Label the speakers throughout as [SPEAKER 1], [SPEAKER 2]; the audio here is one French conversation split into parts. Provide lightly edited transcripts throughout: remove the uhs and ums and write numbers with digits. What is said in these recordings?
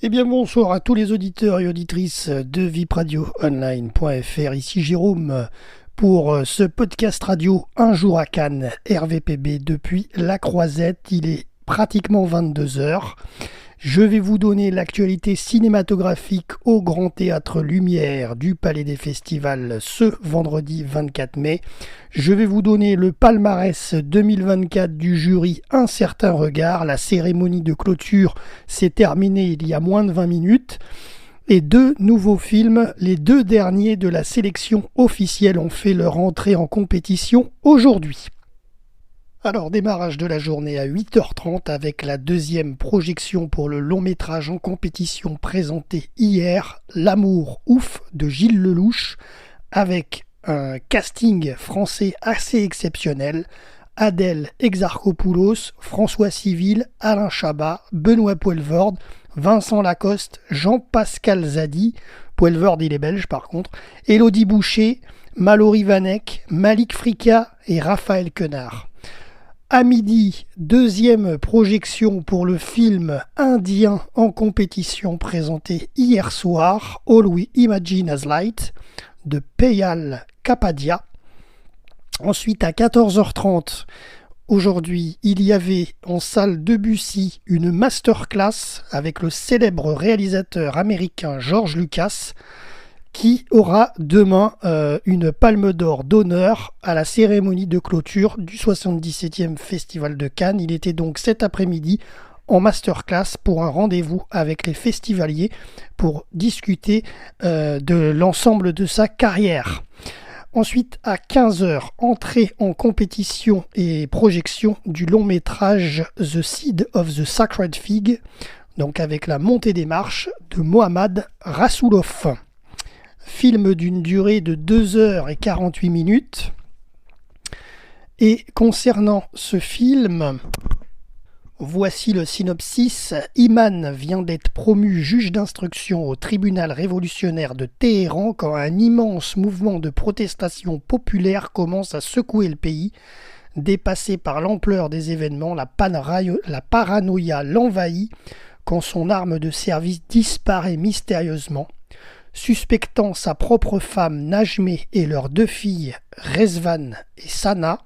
[SPEAKER 1] Eh bien bonsoir à tous les auditeurs et auditrices de vipradioonline.fr. Ici Jérôme pour ce podcast radio Un jour à Cannes, RVPB depuis La Croisette. Il est pratiquement 22 heures. Je vais vous donner l'actualité cinématographique au Grand Théâtre Lumière du Palais des Festivals ce vendredi 24 mai. Je vais vous donner le palmarès 2024 du jury Un certain regard. La cérémonie de clôture s'est terminée il y a moins de 20 minutes. Et deux nouveaux films, les deux derniers de la sélection officielle, ont fait leur entrée en compétition aujourd'hui. Alors, démarrage de la journée à 8h30 avec la deuxième projection pour le long métrage en compétition présenté hier, L'amour ouf de Gilles Lelouch, avec un casting français assez exceptionnel. Adèle Exarchopoulos, François Civil, Alain Chabat, Benoît Poelvoorde, Vincent Lacoste, Jean-Pascal Zadi, Poelvoorde il est belge par contre, Élodie Boucher, Mallory Vanek, Malik Frika et Raphaël Quenard. À midi, deuxième projection pour le film indien en compétition présenté hier soir, All We Imagine as Light, de Peyal Kapadia. Ensuite, à 14h30, aujourd'hui, il y avait en salle Debussy une masterclass avec le célèbre réalisateur américain George Lucas, qui aura demain une palme d'or d'honneur à la cérémonie de clôture du 77e Festival de Cannes. Il était donc cet après-midi en masterclass pour un rendez-vous avec les festivaliers pour discuter de l'ensemble de sa carrière. Ensuite, à 15h, entrée en compétition et projection du long métrage The Seed of the Sacred Fig, donc avec la montée des marches de Mohammad Rasoulof. Film d'une durée de 2h48. Et concernant ce film, voici le synopsis. Iman vient d'être promu juge d'instruction au tribunal révolutionnaire de Téhéran quand un immense mouvement de protestation populaire commence à secouer le pays. Dépassé par l'ampleur des événements, la paranoïa l'envahit quand son arme de service disparaît mystérieusement. Suspectant sa propre femme Najmeh et leurs deux filles Rezvan et Sana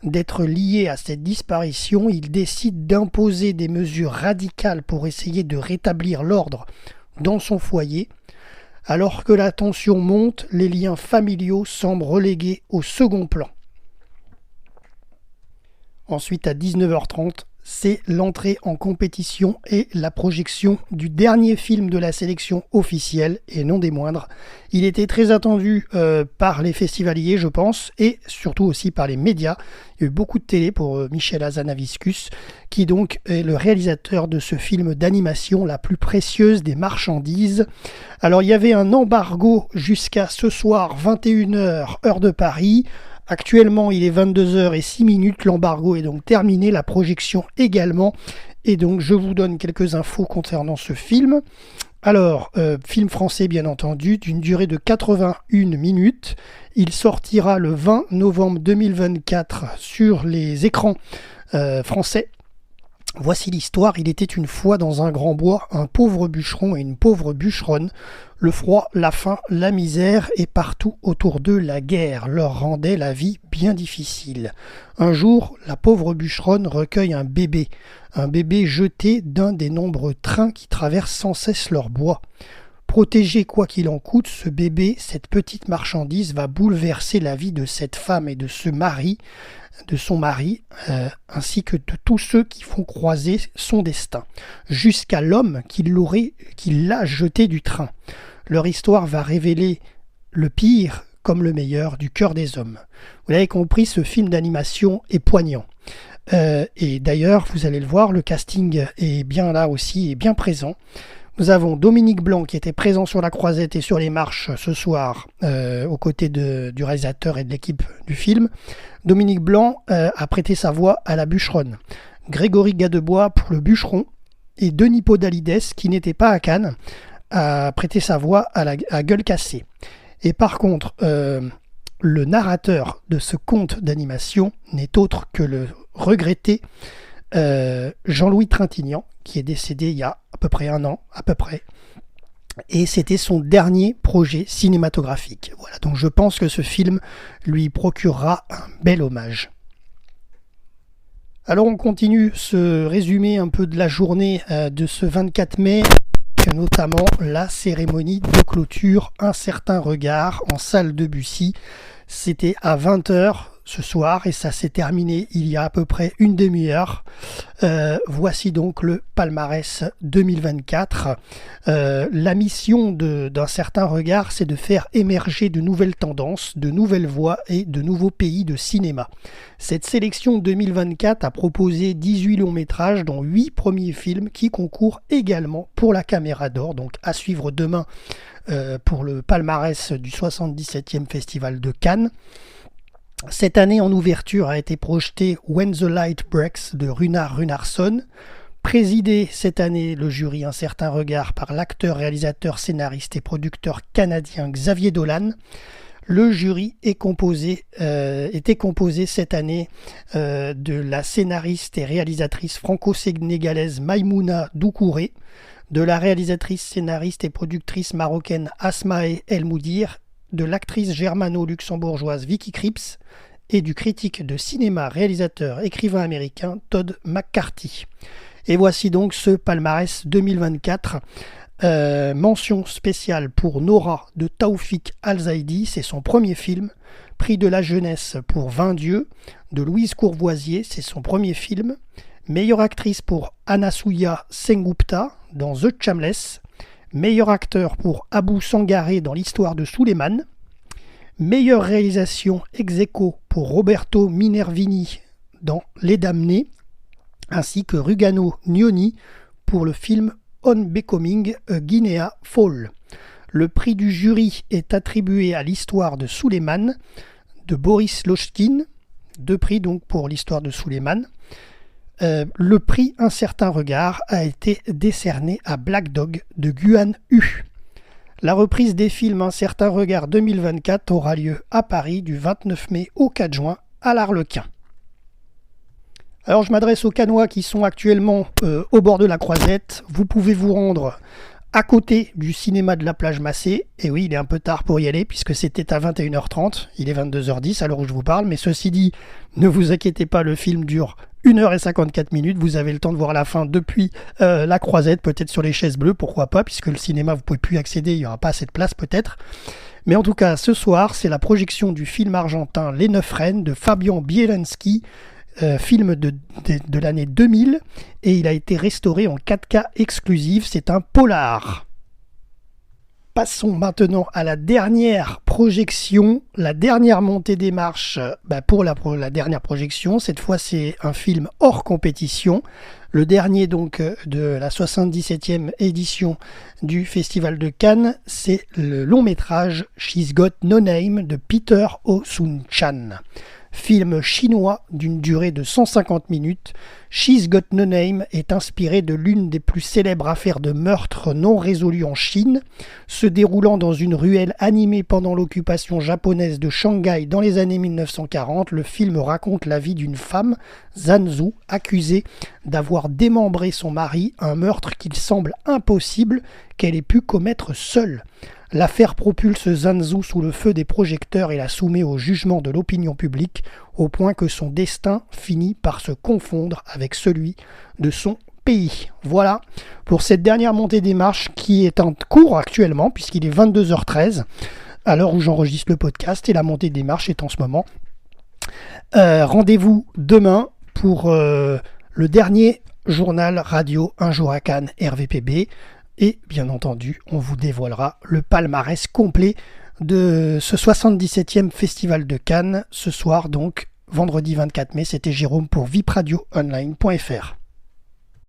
[SPEAKER 1] d'être liées à cette disparition, il décide d'imposer des mesures radicales pour essayer de rétablir l'ordre dans son foyer. Alors que la tension monte, les liens familiaux semblent relégués au second plan. Ensuite, à 19h30, c'est l'entrée en compétition et la projection du dernier film de la sélection officielle, et non des moindres. Il était très attendu par les festivaliers, je pense, et surtout aussi par les médias. Il y a eu beaucoup de télé pour Michel Hazanavicius, qui donc est le réalisateur de ce film d'animation, la plus précieuse des marchandises. Alors, il y avait un embargo jusqu'à ce soir, 21h, heure de Paris. Actuellement, il est 22h06, l'embargo est donc terminé, la projection également, et donc je vous donne quelques infos concernant ce film. Alors, film français bien entendu, d'une durée de 81 minutes, il sortira le 20 novembre 2024 sur les écrans français. Voici l'histoire. Il était une fois dans un grand bois un pauvre bûcheron et une pauvre bûcheronne. Le froid, la faim, la misère et partout autour d'eux la guerre leur rendait la vie bien difficile. Un jour, la pauvre bûcheronne recueille un bébé jeté d'un des nombreux trains qui traversent sans cesse leur bois. Protégé quoi qu'il en coûte, ce bébé, cette petite marchandise va bouleverser la vie de cette femme et de son mari, ainsi que de tous ceux qui font croiser son destin, jusqu'à l'homme qui l'a jeté du train. Leur histoire va révéler le pire comme le meilleur du cœur des hommes. Vous l'avez compris, ce film d'animation est poignant. Et d'ailleurs, vous allez le voir, le casting est bien là aussi, est bien présent. Nous avons Dominique Blanc qui était présent sur la croisette et sur les marches ce soir aux côtés du réalisateur et de l'équipe du film. Dominique Blanc a prêté sa voix à la bûcheronne. Grégory Gadebois pour le bûcheron et Denis Podalides, qui n'était pas à Cannes, a prêté sa voix à Gueule Cassée. Et par contre, le narrateur de ce conte d'animation n'est autre que le regretté Jean-Louis Trintignant, qui est décédé il y a à peu près un an, à peu près. Et c'était son dernier projet cinématographique. Voilà, donc je pense que ce film lui procurera un bel hommage. Alors on continue ce résumé un peu de la journée de ce 24 mai, notamment la cérémonie de clôture Un certain regard en salle de Bussy. C'était à 20h ce soir et ça s'est terminé il y a à peu près une demi-heure. Voici donc le palmarès 2024. La mission d'un certain regard, c'est de faire émerger de nouvelles tendances, de nouvelles voies et de nouveaux pays de cinéma. Cette sélection 2024 a proposé 18 longs métrages, dont 8 premiers films qui concourent également pour la Caméra d'Or, donc à suivre demain pour le palmarès du 77e Festival de Cannes. Cette année, en ouverture, a été projeté When the Light Breaks de Runar Runarsson. Présidé cette année le jury Un certain regard par l'acteur, réalisateur, scénariste et producteur canadien Xavier Dolan. Le jury était composé cette année de la scénariste et réalisatrice franco-sénégalaise Maïmouna Doucouré, de la réalisatrice, scénariste et productrice marocaine Asmae El Moudir, de l'actrice germano-luxembourgeoise Vicky Krieps et du critique de cinéma, réalisateur, écrivain américain Todd McCarthy. Et voici donc ce palmarès 2024. Mention spéciale pour Nora de Taoufik Al-Zaidi, c'est son premier film. Prix de la jeunesse pour 20 dieux de Louise Courvoisier, c'est son premier film. Meilleure actrice pour Anasuya Sengupta dans The Shameless. Meilleur acteur pour Abou Sangaré dans l'histoire de Suleiman. Meilleure réalisation ex aequo pour Roberto Minervini dans Les Damnés, ainsi que Rugano Nyoni pour le film On Becoming a Guinea Fall. Le prix du jury est attribué à l'histoire de Suleiman de Boris Lochkin, 2 prix donc pour l'histoire de Suleiman. Le prix Un certain regard a été décerné à Black Dog de Guan Yu. La reprise des films Un certain regard 2024 aura lieu à Paris du 29 mai au 4 juin à l'Arlequin. Alors je m'adresse aux Cannois qui sont actuellement au bord de la Croisette. Vous pouvez vous rendre à côté du cinéma de la Plage Massé. Et oui, il est un peu tard pour y aller puisque c'était à 21h30. Il est 22h10 à l'heure où je vous parle. Mais ceci dit, ne vous inquiétez pas, le film dure 1h54. Vous avez le temps de voir la fin depuis la Croisette, peut-être sur les chaises bleues, pourquoi pas, puisque le cinéma, vous ne pouvez plus y accéder, il n'y aura pas assez de place peut-être. Mais en tout cas, ce soir, c'est la projection du film argentin Les 9 Reines de Fabian Bielanski, film de l'année 2000, et il a été restauré en 4K exclusif, c'est un polar. Passons maintenant à la dernière projection, la dernière montée des marches pour la dernière projection. Cette fois, c'est un film hors compétition. Le dernier donc de la 77e édition du Festival de Cannes, c'est le long métrage She's Got No Name de Peter Oh-Sun-chan. Film chinois d'une durée de 150 minutes, She's Got No Name est inspiré de l'une des plus célèbres affaires de meurtre non résolues en Chine, se déroulant dans une ruelle animée pendant l'occupation japonaise de Shanghai dans les années 1940. Le film raconte la vie d'une femme, Zanzu, accusée d'avoir démembré son mari, un meurtre qu'il semble impossible qu'elle ait pu commettre seule. L'affaire propulse Zanzu sous le feu des projecteurs et la soumet au jugement de l'opinion publique, au point que son destin finit par se confondre avec celui de son pays. Voilà pour cette dernière montée des marches qui est en cours actuellement, puisqu'il est 22h13, à l'heure où j'enregistre le podcast, et la montée des marches est en ce moment. Rendez-vous demain pour le dernier journal radio Un jour à Cannes RVPB. Et bien entendu, on vous dévoilera le palmarès complet de ce 77e Festival de Cannes. Ce soir donc, vendredi 24 mai, c'était Jérôme pour vipradioonline.fr.